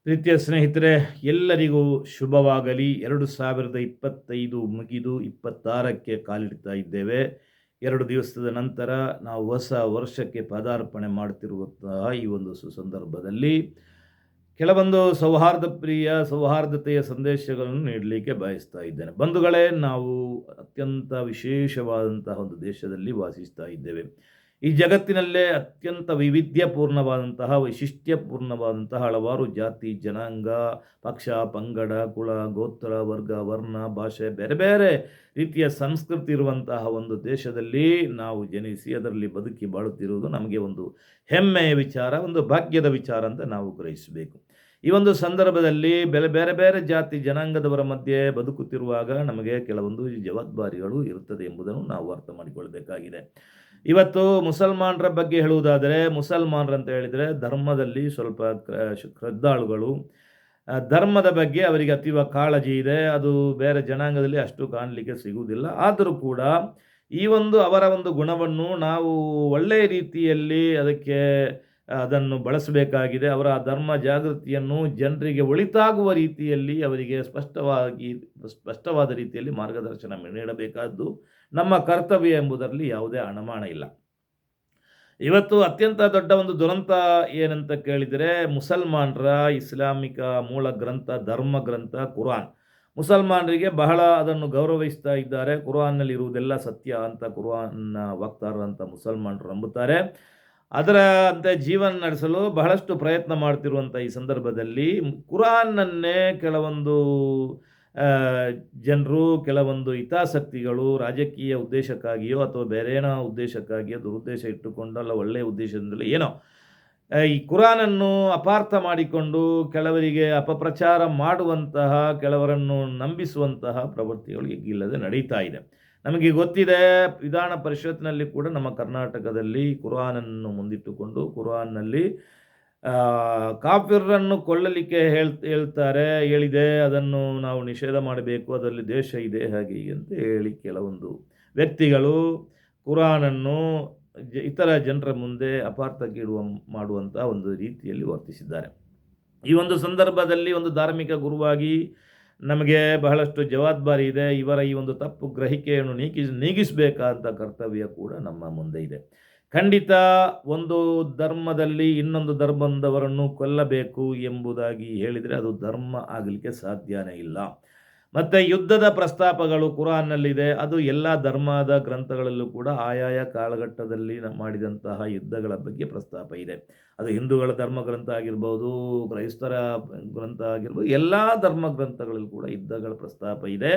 ಪ್ರೀತಿಯ ಸ್ನೇಹಿತರೆ, ಎಲ್ಲರಿಗೂ ಶುಭವಾಗಲಿ. 2025 ಮುಗಿದು 26ಕ್ಕೆ ಕಾಲಿಡ್ತಾ ಇದ್ದೇವೆ. 2 ದಿವಸದ ನಂತರ ನಾವು ಹೊಸ ವರ್ಷಕ್ಕೆ ಪದಾರ್ಪಣೆ ಮಾಡುತ್ತಿರುವಂತಹ ಈ ಒಂದು ಸುಸಂದರ್ಭದಲ್ಲಿ ಕೆಲವೊಂದು ಸೌಹಾರ್ದತೆಯ ಸಂದೇಶಗಳನ್ನು ನೀಡಲಿಕ್ಕೆ ಬಯಸ್ತಾ ಇದ್ದೇನೆ. ಬಂಧುಗಳೇ, ನಾವು ಅತ್ಯಂತ ವಿಶೇಷವಾದಂತಹ ಒಂದು ದೇಶದಲ್ಲಿ ವಾಸಿಸ್ತಾ ಇದ್ದೇವೆ. ಈ ಜಗತ್ತಿನಲ್ಲೇ ಅತ್ಯಂತ ವೈವಿಧ್ಯಪೂರ್ಣವಾದಂತಹ, ವೈಶಿಷ್ಟ್ಯಪೂರ್ಣವಾದಂತಹ ಹಲವಾರು ಜಾತಿ, ಜನಾಂಗ, ಪಕ್ಷ, ಪಂಗಡ, ಕುಲ, ಗೋತ್ರ, ವರ್ಗ, ವರ್ಣ, ಭಾಷೆ, ಬೇರೆ ಬೇರೆ ರೀತಿಯ ಸಂಸ್ಕೃತಿ ಇರುವಂತಹ ಒಂದು ದೇಶದಲ್ಲಿ ನಾವು ಜನಿಸಿ ಅದರಲ್ಲಿ ಬದುಕಿ ಬಾಳುತ್ತಿರುವುದು ನಮಗೆ ಒಂದು ಹೆಮ್ಮೆಯ ವಿಚಾರ, ಒಂದು ಭಾಗ್ಯದ ವಿಚಾರ ಅಂತ ನಾವು ಗ್ರಹಿಸಬೇಕು. ಈ ಒಂದು ಸಂದರ್ಭದಲ್ಲಿ ಬೇರೆ ಬೇರೆ ಜಾತಿ ಜನಾಂಗದವರ ಮಧ್ಯೆ ಬದುಕುತ್ತಿರುವಾಗ ನಮಗೆ ಕೆಲವೊಂದು ಜವಾಬ್ದಾರಿಗಳು ಇರುತ್ತದೆ ಎಂಬುದನ್ನು ನಾವು ಅರ್ಥ ಮಾಡಿಕೊಳ್ಬೇಕಾಗಿದೆ. ಇವತ್ತು ಮುಸಲ್ಮಾನರ ಬಗ್ಗೆ ಹೇಳುವುದಾದರೆ, ಮುಸಲ್ಮಾನರು ಅಂತ ಹೇಳಿದರೆ ಧರ್ಮದಲ್ಲಿ ಸ್ವಲ್ಪ ಶ್ರದ್ಧಾಳುಗಳು. ಧರ್ಮದ ಬಗ್ಗೆ ಅವರಿಗೆ ಅತೀವ ಕಾಳಜಿ ಇದೆ. ಅದು ಬೇರೆ ಜನಾಂಗದಲ್ಲಿ ಅಷ್ಟು ಕಾಣಲಿಕ್ಕೆ ಸಿಗುವುದಿಲ್ಲ. ಆದರೂ ಕೂಡ ಈ ಒಂದು ಅವರ ಒಂದು ಗುಣವನ್ನು ನಾವು ಒಳ್ಳೆಯ ರೀತಿಯಲ್ಲಿ ಅದನ್ನು ಬಳಸಬೇಕಾಗಿದೆ. ಅವರ ಧರ್ಮ ಜಾಗೃತಿಯನ್ನು ಜನರಿಗೆ ಒಳಿತಾಗುವ ರೀತಿಯಲ್ಲಿ ಅವರಿಗೆ ಸ್ಪಷ್ಟವಾದ ರೀತಿಯಲ್ಲಿ ಮಾರ್ಗದರ್ಶನ ನೀಡಬೇಕಾದ್ದು ನಮ್ಮ ಕರ್ತವ್ಯ ಎಂಬುದರಲ್ಲಿ ಯಾವುದೇ ಅನುಮಾನ ಇಲ್ಲ. ಇವತ್ತು ಅತ್ಯಂತ ದೊಡ್ಡ ಒಂದು ದುರಂತ ಏನಂತ ಕೇಳಿದರೆ, ಮುಸಲ್ಮಾನರ ಇಸ್ಲಾಮಿಕ ಮೂಲ ಗ್ರಂಥ, ಧರ್ಮ ಗ್ರಂಥ ಕುರಾನ್. ಮುಸಲ್ಮಾನರಿಗೆ ಬಹಳ ಅದನ್ನು ಗೌರವಿಸ್ತಾ ಇದ್ದಾರೆ. ಕುರಾನ್ನಲ್ಲಿ ಇರುವುದೆಲ್ಲ ಸತ್ಯ ಅಂತ ಕುರಾನ್ನ ವಕ್ತಾರರಂತ ಮುಸಲ್ಮಾನರು ನಂಬುತ್ತಾರೆ. ಅದರಂತೆ ಜೀವನ ನಡೆಸಲು ಬಹಳಷ್ಟು ಪ್ರಯತ್ನ ಮಾಡ್ತಿರುವಂಥ ಈ ಸಂದರ್ಭದಲ್ಲಿ ಕುರಾನ್ನನ್ನೇ ಕೆಲವೊಂದು ಜನರು, ಕೆಲವೊಂದು ಹಿತಾಸಕ್ತಿಗಳು ರಾಜಕೀಯ ಉದ್ದೇಶಕ್ಕಾಗಿಯೋ ಅಥವಾ ಬೇರೇನೋ ಉದ್ದೇಶಕ್ಕಾಗಿಯೋ ದುರುದ್ದೇಶ ಇಟ್ಟುಕೊಂಡಲ್ಲ, ಒಳ್ಳೆಯ ಉದ್ದೇಶದಿಂದಲೇ ಏನೋ ಈ ಕುರಾನನ್ನು ಅಪಾರ್ಥ ಮಾಡಿಕೊಂಡು ಕೆಲವರಿಗೆ ಅಪಪ್ರಚಾರ ಮಾಡುವಂತಹ, ಕೆಲವರನ್ನು ನಂಬಿಸುವಂತಹ ಪ್ರವೃತ್ತಿಗಳು ಈಗಿಲ್ಲದೆ ನಡೀತಾ ಇದೆ. ನಮಗೆ ಗೊತ್ತಿದೆ, ವಿಧಾನ ಪರಿಷತ್ನಲ್ಲಿ ಕೂಡ ನಮ್ಮ ಕರ್ನಾಟಕದಲ್ಲಿ ಕುರಾನನ್ನು ಮುಂದಿಟ್ಟುಕೊಂಡು ಕುರಾನ್ನಲ್ಲಿ ಕಾಫಿರನ್ನು ಕೊಲ್ಲಲಿಕ್ಕೆ ಹೇಳಿದೆ. ಅದನ್ನು ನಾವು ನಿಷೇಧ ಮಾಡಬೇಕು, ಅದರಲ್ಲಿ ದೇಶ ಇದೆ, ಹಾಗೆ ಅಂತ ಹೇಳಿ ಕೆಲವೊಂದು ವ್ಯಕ್ತಿಗಳು ಕುರಾನನ್ನು ಇತರ ಜನರ ಮುಂದೆ ಅಪಾರ್ಥಕ್ಕೀಡುವ ಮಾಡುವಂಥ ಒಂದು ರೀತಿಯಲ್ಲಿ ವರ್ತಿಸಿದ್ದಾರೆ. ಈ ಒಂದು ಸಂದರ್ಭದಲ್ಲಿ ಒಂದು ಧಾರ್ಮಿಕ ಗುರುವಾಗಿ ನಮಗೆ ಬಹಳಷ್ಟು ಜವಾಬ್ದಾರಿ ಇದೆ. ಇವರ ಈ ಒಂದು ತಪ್ಪು ಗ್ರಹಿಕೆಯನ್ನು ನೀಗಿಸಬೇಕಾದ ಕರ್ತವ್ಯ ಕೂಡ ನಮ್ಮ ಮುಂದೆ ಇದೆ. ಖಂಡಿತ ಒಂದು ಧರ್ಮದಲ್ಲಿ ಇನ್ನೊಂದು ಧರ್ಮದವರನ್ನು ಕೊಲ್ಲಬೇಕು ಎಂಬುದಾಗಿ ಹೇಳಿದರೆ ಅದು ಧರ್ಮ ಆಗಲಿಕ್ಕೆ ಸಾಧ್ಯನೇ ಇಲ್ಲ. ಮತ್ತು ಯುದ್ಧದ ಪ್ರಸ್ತಾಪಗಳು ಕುರಾನ್ನಲ್ಲಿದೆ. ಅದು ಎಲ್ಲ ಧರ್ಮದ ಗ್ರಂಥಗಳಲ್ಲೂ ಕೂಡ ಆಯಾಯ ಕಾಲಘಟ್ಟದಲ್ಲಿ ಮಾಡಿದಂತಹ ಯುದ್ಧಗಳ ಬಗ್ಗೆ ಪ್ರಸ್ತಾಪ ಇದೆ. ಅದು ಹಿಂದೂಗಳ ಧರ್ಮ ಗ್ರಂಥ ಆಗಿರ್ಬೋದು, ಕ್ರೈಸ್ತರ ಗ್ರಂಥ ಆಗಿರ್ಬೋದು, ಎಲ್ಲ ಧರ್ಮ ಗ್ರಂಥಗಳಲ್ಲೂ ಕೂಡ ಯುದ್ಧಗಳ ಪ್ರಸ್ತಾಪ ಇದೆ.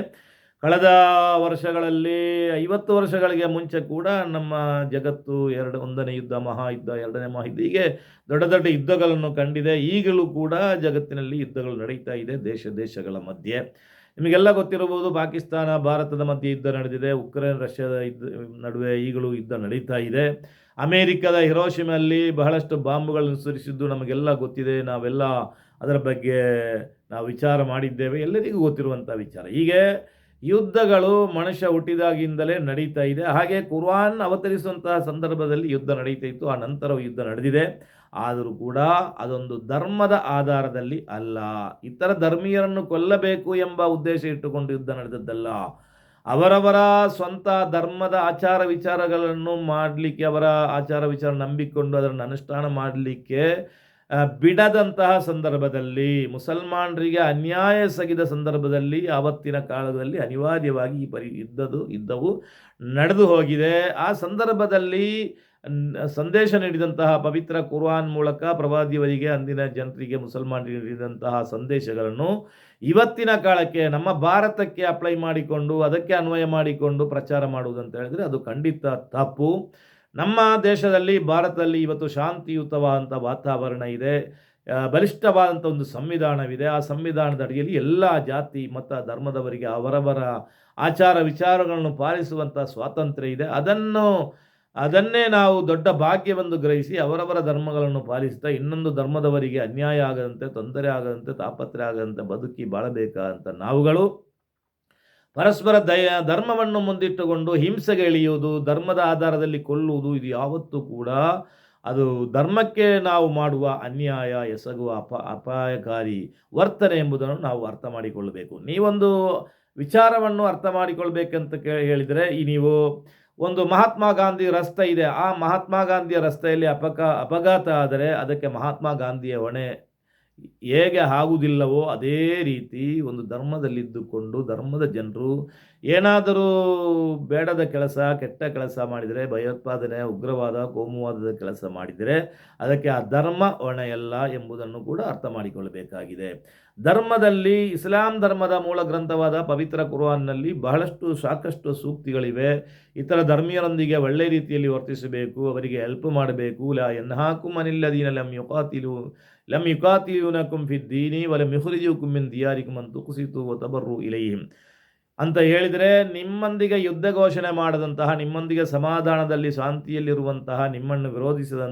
ಕಳೆದ ವರ್ಷಗಳಲ್ಲಿ 50 ವರ್ಷಗಳಿಗೆ ಮುಂಚೆ ಕೂಡ ನಮ್ಮ ಜಗತ್ತು 1ನೇ ಯುದ್ಧ, ಮಹಾಯುದ್ಧ, 2ನೇ ಮಹಾಯುದ್ಧ, ಹೀಗೆ ದೊಡ್ಡ ದೊಡ್ಡ ಯುದ್ಧಗಳನ್ನು ಕಂಡಿದೆ. ಈಗಲೂ ಕೂಡ ಜಗತ್ತಿನಲ್ಲಿ ಯುದ್ಧಗಳು ನಡೀತಾ ಇದೆ ದೇಶಗಳ ಮಧ್ಯೆ. ನಿಮಗೆಲ್ಲ ಗೊತ್ತಿರಬಹುದು, ಪಾಕಿಸ್ತಾನ ಭಾರತದ ಮಧ್ಯೆ ಯುದ್ಧ ನಡೆದಿದೆ. ಉಕ್ರೇನ್ ರಷ್ಯಾದ ನಡುವೆ ಈಗಲೂ ಯುದ್ಧ ನಡೀತಾ ಇದೆ. ಅಮೇರಿಕದ ಹಿರೋಶಿಮೆಯಲ್ಲಿ ಬಹಳಷ್ಟು ಬಾಂಬುಗಳನ್ನು ಸುರಿಸಿದ್ದು ನಮಗೆಲ್ಲ ಗೊತ್ತಿದೆ. ನಾವೆಲ್ಲ ಅದರ ಬಗ್ಗೆ ನಾವು ವಿಚಾರ ಮಾಡಿದ್ದೇವೆ, ಎಲ್ಲರಿಗೂ ಗೊತ್ತಿರುವಂಥ ವಿಚಾರ. ಹೀಗೆ ಯುದ್ಧಗಳು ಮನುಷ್ಯ ಹುಟ್ಟಿದಾಗಿಂದಲೇ ನಡೀತಾ ಇದೆ. ಹಾಗೆ ಕುರ್ಆನ್ ಅವತರಿಸುವಂತಹ ಸಂದರ್ಭದಲ್ಲಿ ಯುದ್ಧ ನಡೀತಾ ಇತ್ತು, ಆ ನಂತರ ಯುದ್ಧ ನಡೆದಿದೆ. ಆದರೂ ಕೂಡ ಅದೊಂದು ಧರ್ಮದ ಆಧಾರದಲ್ಲಿ ಅಲ್ಲ, ಇತರ ಧರ್ಮೀಯರನ್ನು ಕೊಲ್ಲಬೇಕು ಎಂಬ ಉದ್ದೇಶ ಇಟ್ಟುಕೊಂಡು ಯುದ್ಧ ನಡೆದದ್ದಲ್ಲ. ಅವರವರ ಸ್ವಂತ ಧರ್ಮದ ಆಚಾರ ವಿಚಾರಗಳನ್ನು ಮಾಡಲಿಕ್ಕೆ, ಅವರ ಆಚಾರ ವಿಚಾರ ನಂಬಿಕೊಂಡು ಅದನ್ನು ಅನುಷ್ಠಾನ ಮಾಡಲಿಕ್ಕೆ ಬಿಡದಂತಹ ಸಂದರ್ಭದಲ್ಲಿ, ಮುಸಲ್ಮಾನರಿಗೆ ಅನ್ಯಾಯ ಸಗಿದ ಸಂದರ್ಭದಲ್ಲಿ, ಆವತ್ತಿನ ಕಾಲದಲ್ಲಿ ಅನಿವಾರ್ಯವಾಗಿ ಈ ಯುದ್ಧವು ನಡೆದು ಹೋಗಿದೆ. ಆ ಸಂದರ್ಭದಲ್ಲಿ ಸಂದೇಶ ನೀಡಿದಂತಹ ಪವಿತ್ರ ಕುರ್ಆನ್ ಮೂಲಕ ಪ್ರವಾದಿಯವರಿಗೆ, ಅಂದಿನ ಜನರಿಗೆ, ಮುಸಲ್ಮಾನರಿಗೆ ನೀಡಿದಂತಹ ಸಂದೇಶಗಳನ್ನು ಇವತ್ತಿನ ಕಾಲಕ್ಕೆ ನಮ್ಮ ಭಾರತಕ್ಕೆ ಅಪ್ಲೈ ಮಾಡಿಕೊಂಡು ಅದಕ್ಕೆ ಅನ್ವಯ ಮಾಡಿಕೊಂಡು ಪ್ರಚಾರ ಮಾಡುವುದಂತ ಹೇಳಿದರೆ ಅದು ಖಂಡಿತ ತಪ್ಪು. ನಮ್ಮ ದೇಶದಲ್ಲಿ, ಭಾರತದಲ್ಲಿ ಇವತ್ತು ಶಾಂತಿಯುತವಾದಂಥ ವಾತಾವರಣ ಇದೆ, ಬಲಿಷ್ಠವಾದಂಥ ಒಂದು ಸಂವಿಧಾನವಿದೆ. ಆ ಸಂವಿಧಾನದ ಅಡಿಯಲ್ಲಿ ಎಲ್ಲ ಜಾತಿ ಮತ ಧರ್ಮದವರಿಗೆ ಅವರವರ ಆಚಾರ ವಿಚಾರಗಳನ್ನು ಪಾಲಿಸುವಂಥ ಸ್ವಾತಂತ್ರ್ಯ ಇದೆ. ಅದನ್ನೇ ನಾವು ದೊಡ್ಡ ಭಾಗ್ಯವೆಂದು ಗ್ರಹಿಸಿ ಅವರವರ ಧರ್ಮಗಳನ್ನು ಪಾಲಿಸ್ತಾ ಇನ್ನೊಂದು ಧರ್ಮದವರಿಗೆ ಅನ್ಯಾಯ ಆಗದಂತೆ, ತೊಂದರೆ ಆಗದಂತೆ, ತಾಪತ್ರೆ ಆಗದಂತೆ ಬದುಕಿ ಬಾಳಬೇಕಾದಂಥ ನಾವುಗಳು ಪರಸ್ಪರ ಧರ್ಮವನ್ನು ಮುಂದಿಟ್ಟುಕೊಂಡು ಹಿಂಸೆಗೆ ಇಳಿಯುವುದು, ಧರ್ಮದ ಆಧಾರದಲ್ಲಿ ಕೊಲ್ಲುವುದು, ಇದು ಯಾವತ್ತೂ ಕೂಡ ಅದು ಧರ್ಮಕ್ಕೆ ನಾವು ಮಾಡುವ ಅನ್ಯಾಯ, ಎಸಗುವ ಅಪಾಯಕಾರಿ ವರ್ತನೆ ಎಂಬುದನ್ನು ನಾವು ಅರ್ಥ ಮಾಡಿಕೊಳ್ಳಬೇಕು. ನೀವೊಂದು ವಿಚಾರವನ್ನು ಅರ್ಥ ಮಾಡಿಕೊಳ್ಬೇಕಂತ ಹೇಳಿದರೆ, ನೀವು ಒಂದು ಮಹಾತ್ಮ ಗಾಂಧಿ ರಸ್ತೆ ಇದೆ. ಆ ಮಹಾತ್ಮ ಗಾಂಧಿಯ ರಸ್ತೆಯಲ್ಲಿ ಅಪಘಾತ ಆದರೆ ಅದಕ್ಕೆ ಮಹಾತ್ಮ ಗಾಂಧಿಯ ಹೊಣೆ ಹೇಗೆ ಆಗುವುದಿಲ್ಲವೋ ಅದೇ ರೀತಿ ಒಂದು ಧರ್ಮದಲ್ಲಿದ್ದುಕೊಂಡು ಧರ್ಮದ ಜನರು ಏನಾದರೂ ಬೇಡದ ಕೆಲಸ, ಕೆಟ್ಟ ಕೆಲಸ ಮಾಡಿದರೆ, ಭಯೋತ್ಪಾದನೆ, ಉಗ್ರವಾದ, ಕೋಮುವಾದದ ಕೆಲಸ ಮಾಡಿದರೆ ಅದಕ್ಕೆ ಆ ಧರ್ಮ ಹೊಣೆಯಲ್ಲ ಎಂಬುದನ್ನು ಕೂಡ ಅರ್ಥ ಮಾಡಿಕೊಳ್ಳಬೇಕಾಗಿದೆ. ಧರ್ಮದಲ್ಲಿ ಇಸ್ಲಾಂ ಧರ್ಮದ ಮೂಲ ಗ್ರಂಥವಾದ ಪವಿತ್ರ ಕುರ್ಆನ್‌ನಲ್ಲಿ ಸಾಕಷ್ಟು ಸೂಕ್ತಿಗಳಿವೆ. ಇತರ ಧರ್ಮೀಯರೊಂದಿಗೆ ಒಳ್ಳೆ ರೀತಿಯಲ್ಲಿ ವರ್ತಿಸಬೇಕು, ಅವರಿಗೆ ಹೆಲ್ಪ್ ಮಾಡಬೇಕು. ಲಾ ಯನ್ಹಾಕುಮ್ ಅನಿಲ್ ಲದೀನ ಲಮ್ ಯುಕಾತಿಲೂನಕುಂ ಫಿದ್ ದೀನಿ ವಲಂ ಯುಖ್ರಿಜೂಕುಂ ಮಿನ್ ದಿಯಾರಿಕುಂ ಅನ್ ತುಕ್ಸಿತು ವ ತಬರ್ರು ಇಲೈಹಿಂ ಅಂತ ಹೇಳಿದರೆ, ನಿಮ್ಮೊಂದಿಗೆ ಯುದ್ಧ ಘೋಷಣೆ ಮಾಡದಂತಹ, ನಿಮ್ಮೊಂದಿಗೆ ಸಮಾಧಾನದಲ್ಲಿ ಶಾಂತಿಯಲ್ಲಿರುವಂತಹ, ನಿಮ್ಮನ್ನು ವಿರೋಧಿಸಿದಂತಹ